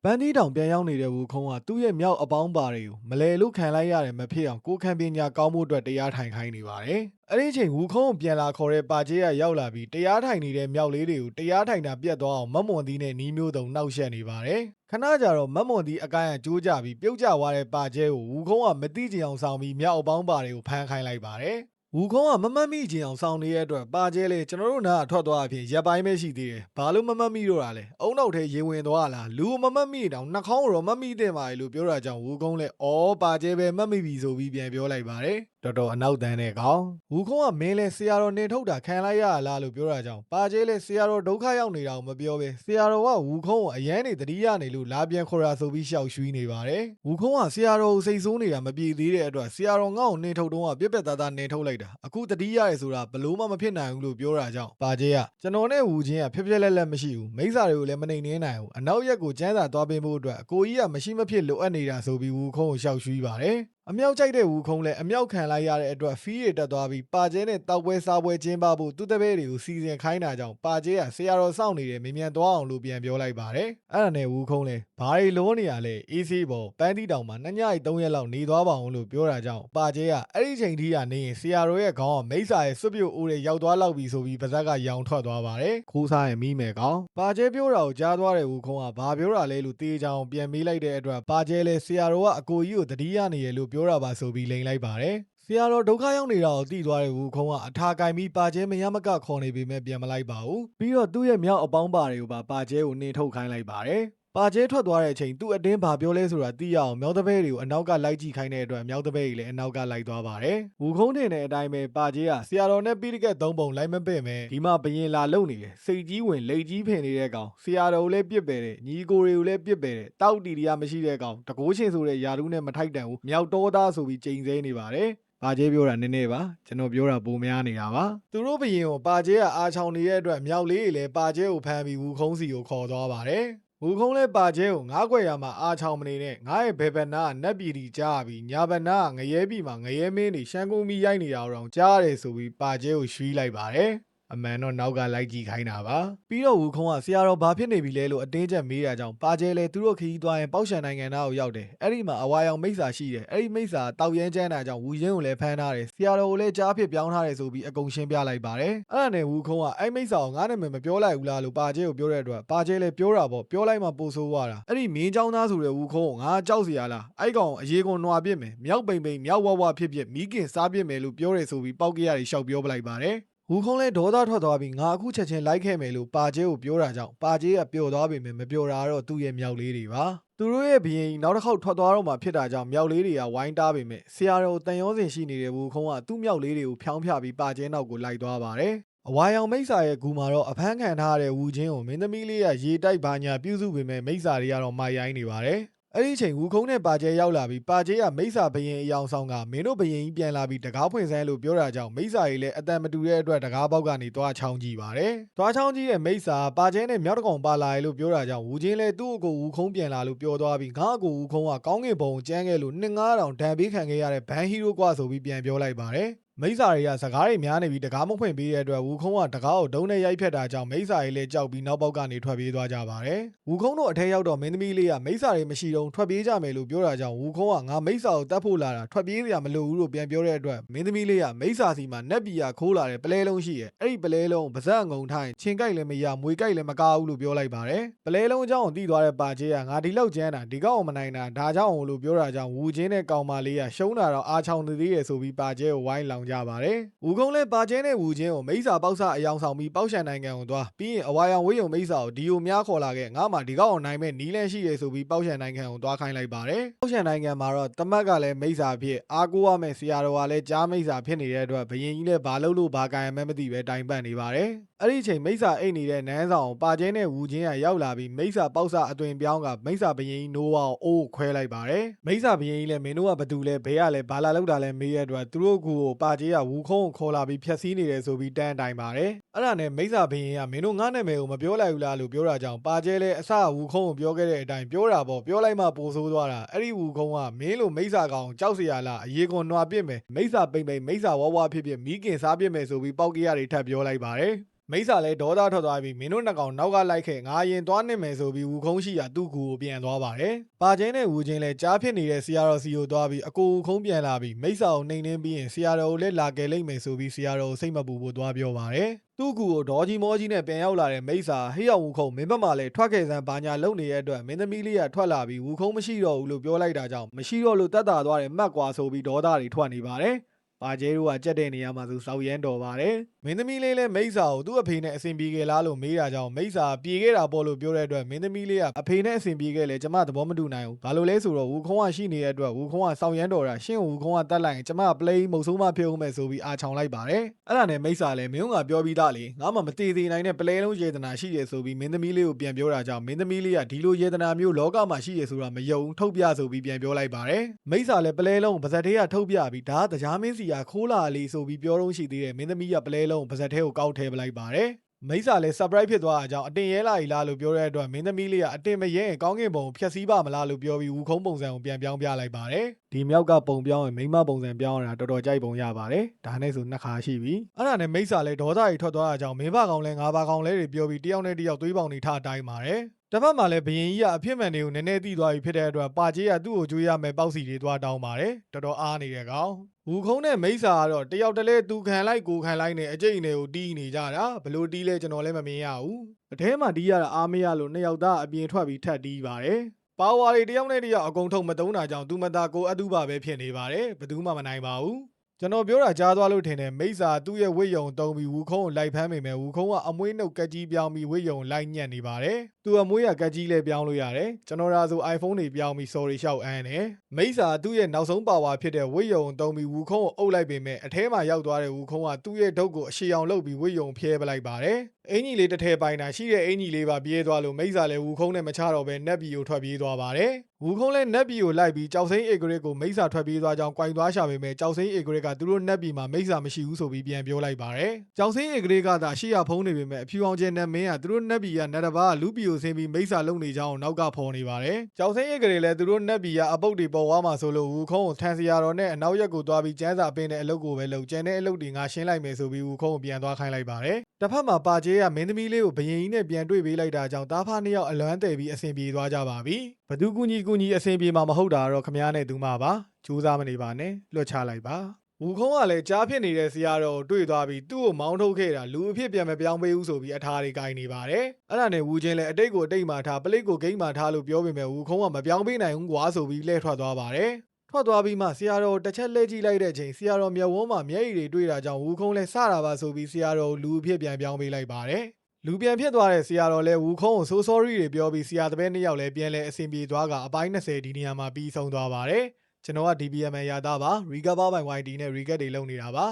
ပန်းတီးတောင်ပြန်ရောက်နေတဲ့ဝူခုံးကသူ့ရဲ့မြောက်အပေါင်းပါတွေကိုမလဲလို့ခံလိုက်ရတယ်မဖြစ်အောင်ကိုခံပညာကောင်းမှုအတွက်တရားထိုင်ခိုင်းနေပါတယ်။အဲ့ဒီအချိန်ဝူခုံးကိုပြန်လာခေါ်တဲ့ပါကျေးကရောက်လာပြီးတရားထိုင်နေတဲ့မြောက်လေးတွေကိုတရားထိုင်တာပြတ်သွားအောင်မတ်မွန်သီးနဲ့နီးမျိုးတုံနှောက်ယှက်နေပါတယ်။ခဏကြာတော့မတ်မွန်သီးအကိုင်းကကြိုးကြပြီးပြုတ်ကျသွားတဲ့ပါကျေးကိုဝူခုံးကမတိကျအောင်ဆောင်ပြီးမြောက်အပေါင်းပါတွေကိုဖမ်းခိုင်းလိုက်ပါတယ်။ဝူခုံးကမမတ်မိချင်အောင်ဆောင်နေတဲ့အတွက်ပါကျဲလေကျွန်တော်တို့နားထွက်သွားအဖြစ်ရက်ပိုင်းပဲရှိသေးတယ်။ဘာလို့မမတ်မိတော့တာလဲ။အုံနောက်ထဲရေဝင်သွားလား။လူမမတ်မိတောင်နှာခေါင်းတော့မတ်မိတဲ့ပါလေလို့ပြောတာကြောင့်ဝူခုံးလည်းအော်ပါကျဲပဲမတ်မိပြီဆိုပြီးပြန်ပြောလိုက်ပါတယ်။တော်တော်အနောက်တန်းတဲ့ကောင်ဝူခုံးကမင်းလဲဆရာတော်နေထုတ်တာခံလိုက်ရလားလို့ပြောတာကြောင့်ပါကျဲလဲဆရာတော်ဒုက္ခရောက်နေတာကိုမပြောပဲဆရာတော်ကဝူခုံးကိုအရန်နေတတိယနေလို့လာပြန်ခေါ်တာဆိုပြီးရှောက်ရွှီးနေပါတယ်။ဝူခုံးကဆရာတော်ကိုစိတ်ဆိုးနေတာမပြေသေးတဲ့အတွက်ဆရာတော်ငေါ့ကိုနေထုတ်တော့ပြက်ပြက်သားသားနေထုတ်လိုက်တာအခုတတိယရဲဆိုတာဘလို့မှမဖြစ်နိုင်ဘူးလို့ပြောတာကြောင့်ပါကျဲကကျွန်တော်နဲ့ဝူချင်းကဖြက်ဖြက်လက်လက်မရှိဘူးမိစ္ဆာတွေကိုလည်းမနှိမ်နှင်းနိုင်ဘူးအနောက်ရက်ကိုကျန်းစာသွားပေးဖို့အတွက်အကိုကြီးကမရှိမဖြစ်လိုအပ်နေတာဆိုပြီးဝူခုံးကိုရှောက်ရွှီးပါတယ်အမြောက်ကြိုက်တဲ့ဝူခုံးလည်းအမြောက်ခံလိုက်ရတဲ့အတွက်ဖီးရတက်သွားပြီးပါကျဲနဲ့တောက်ပွဲစားပွဲကျင်းပဖို့သူ့တပည့်တွေကိုစီစဉ်ခိုင်းတာကြောင့်ပါကျဲကဆရာတော်စောင့်နေတယ်မြင်မြန်သွားအောင်လို့ပြန်ပြောလိုက်ပါတယ်အဲ့ဒါနဲ့ဝူခုံးလည်းဘာတွေလုံးနေရလဲအေးဆေးပေါ်ပန်းတီတောင်မှာ2ည3ရက်လောက်နေသွားပါအောင်လို့ပြောတာကြောင့်ပါကျဲကအဲ့ဒီချိန်ထိကနေရင်ဆရာတော်ရဲ့ခေါင်းကမိစ္ဆာရဲ့စွပ်ပြုတ်အိုးတွေရောက်သွားလောက်ပြီဆိုပြီးပါဇက်ကရောင်ထွက်သွားပါတယ်ခိုးစားရင်မိမယ်ကောင်ပါကျဲပြောတာကိုကြားသွားတဲ့ဝူခုံးကဘာပြောတာလဲလို့တေးချောင်ပြန်မေးလိုက်တဲ့အတွက်ပါကျဲလည်းဆရာတော်ကအကိုကြီးကိုတတိယနေရလို့ပြောတာပါဆိုပြီးလိန်လိုက်ပါတယ်ဆရာတော်ဒုက္ခရောက်နေတာကိုသိသွားတဲ့ဝူခုံးကအထာကင်ပြီးပါကျဲမရမကခေါ်နေပေမဲ့ပြန်မလိုက်ပါဘူးပြီးတော့သူ့ရဲ့မြောက်အပေါင်းပါတွေကိုပါကျဲကိုနှင်ထုတ်ခိုင်းလိုက်ပါတယ်ပါကျဲထွက်သွားတဲ့အချိန်သူ့အတင်းဘာပြောလဲဆိုတာသိရအောင်မြောက်တပည့်တွေကိုအနောက်ကလိုက်ကြည့်ခိုင်းတဲ့အတွက်မြောက်တပည့်တွေလည်းအနောက်ကလိုက်သွားပါတယ်ဝူခုံးထင်တဲ့အတိုင်းပဲပါကျဲကဆရာတော်နဲ့ပြီးတကက်3ပုံလိုက်မပင့်မယ်ဒီမှာဘယင်လာလုံနေတယ်စိတ်ကြီးဝင်လိတ်ကြီးဖင်နေတဲ့ကောင်ဆရာတော်ကိုလည်းပြစ်ပယ်တယ်ညီကိုတွေကိုလည်းပြစ်ပယ်တယ်တောက်တီတရားမရှိတဲ့ကောင်တကိုးရှင်ဆိုတဲ့ယာတုနဲ့မထိုက်တန်ဘူးမြောက်တော်သားဆိုပြီးချိန်ဆနေပါတယ်ပါကျဲပြောတာနည်းနည်းပါကျွန်တော်ပြောတာပိုများနေတာပါသူတို့ဘယင်ကိုပါကျဲကအာချောင်နေတဲ့အတွက်မြောက်လေးတွေလည်းပါကျဲကိုဖမ်းပြီးဝူခုံးစီကိုခေါ်သွားပါတယ်ဝူခုံးလဲပါကျဲကိုငါးခွက်ရမှာအာချောင်မနေနဲ့ငါ့ရဲ့ဘယ်ဘက်နာကနတ်ပြည်တီကြားပြီးညာဘက်နာကငရဲပြည်မှာငရဲမင်းတွေရှမ်းကုန်းပြီးရိုက်နေတာတော့ကြားရတယ်ဆိုပြီးပါကျဲကိုရွှီးလိုက်ပါတယ်အမှန်တော့နောက်ကလိုက်ကြည့်ခိုင်းတာပါပြီးတော့ဝူခုံးကဆရာတော်ဘာဖြစ်နေပြီလဲလို့အတင်းကျပ်မေးတာကြောင့်ပါကျဲလဲသူတို့ခရီးသွားရင်ပေါက်ရှန်နိုင်ငံသားကိုရောက်တယ်အဲ့ဒီမှာအဝါရောင်မိစ္ဆာရှိတယ်အဲ့ဒီမိစ္ဆာတောက်ရဲကျန်းတာကြောင့်ဝူရင်းကိုလည်းဖမ်းထားတယ်ဆရာတော်ကိုလည်းကြားဖြစ်ပြောင်းထားတယ်ဆိုပြီးအကုန်ရှင်းပြလိုက်ပါတယ်အဲ့ဒါနဲ့ဝူခုံးကအဲ့မိစ္ဆာကိုငါ့နာမည်မပြောလိုက်ဘူးလားလို့ပါကျဲကိုပြောတဲ့အတွက်ပါကျဲလဲပြောတာပေါ့ပြောလိုက်မှပို့ဆိုးသွားတာအဲ့ဒီမင်းเจ้าသားဆိုတဲ့ဝူခုံးကိုငါကြောက်စရာလားအဲ့ကောင်အရေးကုန်နွားပြစ်မယ်မြောက်ပိန်ပိန်မြောက်ဝဝဖြစ်ဖြစ်မိခင်စားပြစ်မယ်လို့ပြောတယ်ဆိုပြီးပောက်ကရတွေရှောက်ပြောပလိုက်ပါတယ်ဝူခုံးလဲဒေါသထွက်သွားပြီးငါအခုချက်ချင်းလိုက်ခဲ့မယ်လို့ပါကျဲကိုပြောတာကြောင့်ပါကျဲကပျော်သွားပေမဲ့မပျော်တာတော့သူ့ရဲ့မြောက်လေးတွေပါသူတို့ရဲ့ဘရင်ကြီးနောက်တစ်ခေါက်ထွက်သွားတော့မှဖြစ်တာကြောင့်မြောက်လေးတွေကဝိုင်းတားပေမဲ့ဆရာတော်တန်ရောစင်ရှိနေတဲ့ဝူခုံးကသူ့မြောက်လေးတွေကိုဖျောင်းဖျပြီးပါကျဲနောက်ကိုလိုက်သွားပါတယ်အဝါရောင်မိစ္ဆာရဲ့ဂူမှာတော့အဖမ်းခံထားရတဲ့ဝူချင်းကိုမင်းသမီးလေးကရေတိုက်ပါညာပြုစုပေမဲ့မိစ္ဆာတွေကတော့မိုက်ရိုင်းနေပါတယ်အဲ့ဒီချိန်ဝူခုံးနဲ့ပါကျဲရောက်လာပြီးပါကျဲကမိစ္ဆာဘရင်အယောင်ဆောင်ကမင်းတို့ဘရင်ကြီးပြန်လာပြီးတကားဖွင့်ဆန်းလို့ပြောတာကြောင့်မိစ္ဆာကြီးလည်းအတန်မတူတဲ့အတွက်တကားပေါက်ကနေတွားချောင်းကြည့်ပါတယ်။တွားချောင်းကြည့်တဲ့မိစ္ဆာပါကျဲနဲ့မြောက်တကောင်ပါလာရလို့ပြောတာကြောင့်ဝူချင်းလည်းသူ့အကိုဝူခုံးပြန်လာလို့ပြောသွားပြီးငါအကိုဝူခုံးကကောင်းကင်ဘုံကျန်းခဲ့လို့2,900ဒဏ်ပေးခံခဲ့ရတဲ့ဘန်ဟီရိုကွာဆိုပြီးပြန်ပြောလိုက်ပါတယ်။မိစ္ဆာတွေကစကားတွေများနေပြီးတကားမဖွင့်ပေးတဲ့အတွက်ဝူခုံးကတကားကိုဒုံးနဲ့ရိုက်ဖက်တာကြောင့်မိစ္ဆာတွေလည်းကြောက်ပြီးနောက်ပေါက်ကနေထွက်ပြေးသွားကြပါတယ်။ဝူခုံးတို့အထက်ရောက်တော့မင်းသမီးလေးကမိစ္ဆာတွေမရှိတော့ထွက်ပြေးကြမယ်လို့ပြောတာကြောင့်ဝူခုံးကငါမိစ္ဆာကိုတတ်ဖို့လာတာထွက်ပြေးစရာမလိုဘူးလို့ပြန်ပြောတဲ့အတွက်မင်းသမီးလေးကမိစ္ဆာစီမှာနက်ပီယာခိုးလာတဲ့ပလဲလုံးရှိရဲ့အဲ့ဒီပလဲလုံးပါဇက်ငုံထိုင်ချင်းကြိုက်လည်းမရမွေကြိုက်လည်းမကားဘူးလို့ပြောလိုက်ပါတယ်။ပလဲလုံးအကြောင်းကိုသိသွားတဲ့ပါကျဲကငါဒီလောက်ကျန်းတာဒီကောက်အောင်မနိုင်တာဒါကြောင့်လို့ပြောတာကြောင့်ဝူချင်းနဲ့ကောင်မလေးကရှုံးတာတော့အားချောင်းနေသေးရဲ့ဆိုပြီးပါကျဲကိုဝိုင်းလောင်ကြပါတယ်။ဝူခုံးလည်းပါကျဲနဲ့ဝူချင်းကိုမိစ္ဆာပေါက်ဆအယောင်ဆောင်ပြီးပေါက်ရှန်နိုင်ငံကိုသွားပြီးရင်အဝါရောင်ဝေးယုံမိစ္ဆာကိုဒီယိုများခေါ်လာခဲ့ငါမှဒီကောက်အောင်နိုင်မဲ့နီးလန်းရှိရဲဆိုပြီးပေါက်ရှန်နိုင်ငံကိုသွားခိုင်းလိုက်ပါတယ်ပေါက်ရှန်နိုင်ငံမှာတော့တမတ်ကလည်းမိစ္ဆာဖြစ်အားကိုးရမယ့်ဆရာတော်ကလည်းကြားမိစ္ဆာဖြစ်နေတဲ့အတွက်ဘရင်ကြီးလည်းဘာလုပ်လို့ဘာကံရမှန်းမသိပဲတိုင်ပတ်နေပါတယ်အဲ့ဒီအချိန်မိစ္ဆာအိတ်နေတဲ့နန်းဆောင်ကိုပါကျဲနဲ့ဝူချင်းကရောက်လာပြီးမိစ္ဆာပေါက်ဆအသွင်ပြောင်းကမိစ္ဆာဘရင်ကြီးနိုးအောင်အိုးခွဲလိုက်ပါတယ်မိစ္ဆာဘရင်ကြီးလည်းမင်းတို့ကဘသူလဲဘဲရလဲဘာလာလောက်တာလဲမေးရတဲ့အတွက်သူတို့ကူကိုပါကျဲကဝူခုံးကိုခေါ်လာပြီးဖျက်ဆီးနေတယ်ဆိုပြီးတန်းတိုင်ပါတယ်အဲ့ဒါနဲ့မိစ္ဆာဘရင်ကမင်းတို့ငါ့နာမည်ကိုမပြောလိုက်ဘူးလားလို့ပြောတာကြောင့်ပါကျဲလည်းအစဝူခုံးကိုပြောခဲ့တဲ့အတိုင်းပြောတာပေါ့ပြောလိုက်မှပိုဆိုးသွားတာအဲ့ဒီဝူခုံးကမင်းလိုမိစ္ဆာကောင်ကြောက်စရာလားအရေးကွန်နွားပစ်မယ်မိစ္ဆာပိမ့်ပိမ့်မိစ္ဆာဝဝဖြစ်ဖြစ်မိခင်စားပစ်မယ်ဆိုပြီးပောက်ကရတွေထပ်ပြောလိုက်ပါတယ် မိစာလည်းဒေါသထွက်သွားပြီးမင်းတို့နှစ်ကောင်နောက်ကလိုက်ခဲ့ငါရင်သွားနေမယ်ဆိုပြီးဝူခုံးရှိရာသူ့ကူကိုပြန်သွားပါတယ်။ပါချင်းနဲ့ဝူချင်းလည်းကြားဖြစ်နေတဲ့ဆရာတော်စီကိုသွားပြီးအကိုဝူခုံးပြန်လာပြီးမိစာကိုနှိမ်နှင်းပြီးရင်ဆရာတော်ကိုလည်းလာကယ်လိုက်မယ်ဆိုပြီးဆရာတော်ကိုစိတ်မပူဖို့သွားပြောပါတယ်။သူ့ကူကိုဒေါ်ကြီးမောကြီးနဲ့ပြန်ရောက်လာတဲ့မိစာဟိရောက်ဝူခုံးမင်းဘက်မှာလည်းထွက်ခဲ့စမ်းဘာညာလုံနေတဲ့အတွက်မင်းသမီးလေးကထွက်လာပြီးဝူခုံးမရှိတော့ဘူးလို့ပြောလိုက်တာကြောင့်မရှိတော့လို့တက်တာသွားတယ်မှတ်ကွာဆိုပြီးဒေါသတွေထွက်နေပါတယ်။ပါကျဲတို့ကကြက်တဲ့နေရာမှာဆိုစောက်ရမ်းတော်ပါတယ်မင်းသမီးလေးလည်းမိစာကိုသူ့အဖေနဲ့အဆင်ပြေခဲ့လားလို့မေးတာကြောင့်မိစာပြေခဲ့တာပေါ့လို့ပြောတဲ့အတွက်မင်းသမီးလေးကအဖေနဲ့အဆင်ပြေခဲ့လေကျမသဘောမတူနိုင်ဘူးဘာလို့လဲဆိုတော့ဝူခုံးကရှိနေတဲ့အတွက်ဝူခုံးကစောက်ရမ်းတော်တာရှင့်ဝူခုံးကတတ်လိုက်ရင်ကျမပလိမုတ်ဆိုးမဖြစ်အောင်မယ်ဆိုပြီးအာချောင်လိုက်ပါတယ်အဲ့ဒါနဲ့မိစာလည်းမင်းကပြောပြီးသားလေငါမှမတည်သေးနိုင်တဲ့ပလဲလုံးယေဒနာရှိရဆိုပြီးမင်းသမီးလေးကိုပြန်ပြောတာကြောင့်မင်းသမီးလေးကဒီလိုယေဒနာမျိုးလောကမှာရှိရဆိုတာမယုံထုတ်ပြဆိုပြီးပြန်ပြောလိုက်ပါတယ်မိစာလည်းပလဲလုံးပါဇက်သေးကထုတ်ပြပြီးဒါကတရားမင်းစီကခိုးလာလေးဆိုပြီးပြောတော့ရှိသေးတယ်မင်းသမီးကပလဲလုံးပါဇက်သေးကိုကောက်ထဲပလိုက်ပါတယ်မိစာလည်း surprise ဖြစ်သွားတာကြောင့်အတင်ရဲလာကြီးလားလို့ပြောတဲ့အတွက်မင်းသမီးလေးကအတင်မရဲရင်ကောင်းကင်ဘုံဖြက်စီးပါမလားလို့ပြောပြီးဝူခုံးပုံစံကိုပြန်ပြောင်းပြလိုက်ပါတယ်ဒီမြောက်ကပုံပြောင်းရင်မိမပုံစံပြောင်းရတာတော်တော်ကြိုက်ပုံရပါတယ်ဒါနဲ့ဆိုနှစ်ခါရှိပြီအဲ့ဒါနဲ့မိစာလည်းဒေါသကြီးထွက်သွားတာကြောင့်မင်းဘကောင်လည်းငါးပါကောင်လဲတွေပြောပြီးတယောက်နဲ့တယောက်သွေးပေါင်တွေထတိုင်းပါတယ်တစ်ဖက်မှာလည်းဘရင်ကြီးကအဖြစ်မှန်တွေကိုနည်းနည်းသိသွားပြီဖြစ်တဲ့အတွက်ပါကြီးကသူ့ကိုကြွေးရမယ်ပေါ့စီတွေသွားတောင်းပါတယ်တော်တော်အားနေတဲ့ကောင်ဝူခုံးနဲ့မိစာကတော့တယောက်တလဲသူခံလိုက်ကိုခံလိုက်နဲ့အကျိတ်တွေကိုတီးနေကြတာဘလို့တီးလဲကျွန်တော်လည်းမမြင်ရဘူးအထဲမှာတီးရတာအားမရလို့နှစ်ယောက်သားအပြင်ထွက်ပြီးထပ်တီးပါတယ်ပါဝါတွေတယောက်နဲ့တယောက်အကုန်ထုတ်မတုံးတာကြောင့်သူမသားကိုအတုပါပဲဖြစ်နေပါတယ်ဘယ်သူမှမနိုင်ပါဘူးကျွန်တော်ပြောတာကြားသွားလို့ထင်တယ်မိစာသူ့ရဲ့ဝိယုံတုံးပြီးဝူခုံးကိုလိုက်ဖမ်းမိမယ်ဝူခုံးကအမွှေးနှုတ်ကက်ကြီးပြောင်းပြီးဝိယုံလိုက်ညက်နေပါတယ်သူအမွှေးရကက်ကြီးလည်းပြောင်းလို့ရတယ်ကျွန်တော်ဒါဆို iPhone တွေပြောင်းပြီး sorry ရှောက်အန်းတယ်မိစာသူ့ရဲ့နောက်ဆုံးပါဝါဖြစ်တဲ့ဝိယုံတုံးပြီးဝူခုံးကိုအုပ်လိုက်ပေမဲ့အထဲမှာရောက်သွားတဲ့ဝူခုံးကသူ့ရဲ့ဒုတ်ကိုအရှည်အောင်လုပ်ပြီးဝိယုံဖျဲပလိုက်ပါတယ်အင်ကြီးလေးတစ်ထည်ပိုင်တာရှိတဲ့အင်ကြီးလေးပါပြေးသွားလို့မိစာလည်းဝူခုံးနဲ့မချတော့ပဲနက်ဘီကိုထွက်ပြေးသွားပါတယ်ဝူခုံးလည်းနက်ဘီကိုလိုက်ပြီးကြောက်စိမ့်အေဂရစ်ကိုမိစာထွက်ပြေးသွားကြောင်းကြွိုင်သွားရှာပေမဲ့ကြောက်စိမ့်အေဂရစ်ကသူတို့နက်ဘီမှာမိစာမရှိဘူးဆိုပြီးပြန်ပြောလိုက်ပါတယ်ကြောက်စိမ့်အေဂရစ်ကသာရှေ့ရဖုံးနေပေမဲ့အဖြူအောင်ကျဲနက်မင်းကသူတို့နက်ဘီကနက်တဘာလူပီကိုဆင်းပြီးမိစာလုံနေကြောင်းနောက်ကဖော်နေပါတယ်ကြောက်စိမ့်အေဂရစ်လည်းသူတို့နက်ဘီကအပုတ်တွေပေါ်သွားမှာဆိုလို့ဝူခုံးကိုထန်စရာတော်နဲ့အနောက်ရက်ကိုသွားပြီးကျန်းစာပင်းတဲ့အလုပ်ကိုပဲလုပ်ကျန်တဲ့အလုပ်တွေငါရှင်းလိုက်မယ်ဆိုပြီးဝူခုံးကိုပြန်သွားခိုင်းလိုက်ပါတယ်တစ်ဖက်မှာပါကျေးကမင်းသမီးလေးကိုဘရင်ကြီးနဲ့ပြန်တွေ့ပေးလိုက်တာကြောင့်တားဖားနှစ်ယောက်အလွမ်းတည်ပြီးအဆင်ပြေသွားကြပါပြီဘသူကူညီအဆင်ပြေမှာမဟုတ်တာတော့ခမားနဲ့သူမပါကြိုးစားမနေပါနဲ့လွတ်ချလိုက်ပါဝူခုံးကလည်းကြားဖြစ်နေတဲ့ဆရာတော်ကိုတွေ့သွားပြီးသူ့ကိုမောင်းထုတ်ခဲ့တာလူအဖြစ်ပြန်မပြောင်းပေးဘူးဆိုပြီးအထာတွေကိုင်းနေပါတယ်အဲ့ဒါနဲ့ဝူချင်းလည်းအတိတ်ကိုအတိတ်မှာထားပလိတ်ကိုဂိမ်းမှာထားလို့ပြောပေမဲ့ဝူခုံးကမပြောင်းပေးနိုင်ဘူးကွာဆိုပြီးလှည့်ထွက်သွားပါတယ်ထွက်သွားပြီးမှဆရာတော်တစ်ချက်လှည့်ကြည့်လိုက်တဲ့အချိန်ဆရာတော်မျက်ဝန်းမှာမျက်ရည်တွေတွေ့တာကြောင့်ဝူခုံးလဲစတာပါဆိုပြီးဆရာတော်လူအဖြစ်ပြန်ပြောင်းပေးလိုက်ပါတယ်လူပြန်ဖြစ်သွားတဲ့ဆရာတော်လဲဝူခုံးကိုဆိုး sorry တွေပြောပြီးဆရာတပည့်နှစ်ယောက်လဲပြန်လဲအဆင်ပြေသွားကအပိုင်း20ဒီနေရာမှာပြီးဆုံးသွားပါတယ်ကျွန်တော်က DBM ရတာပါ Recover by YD နဲ့ Recap တွေလုပ်နေတာပါ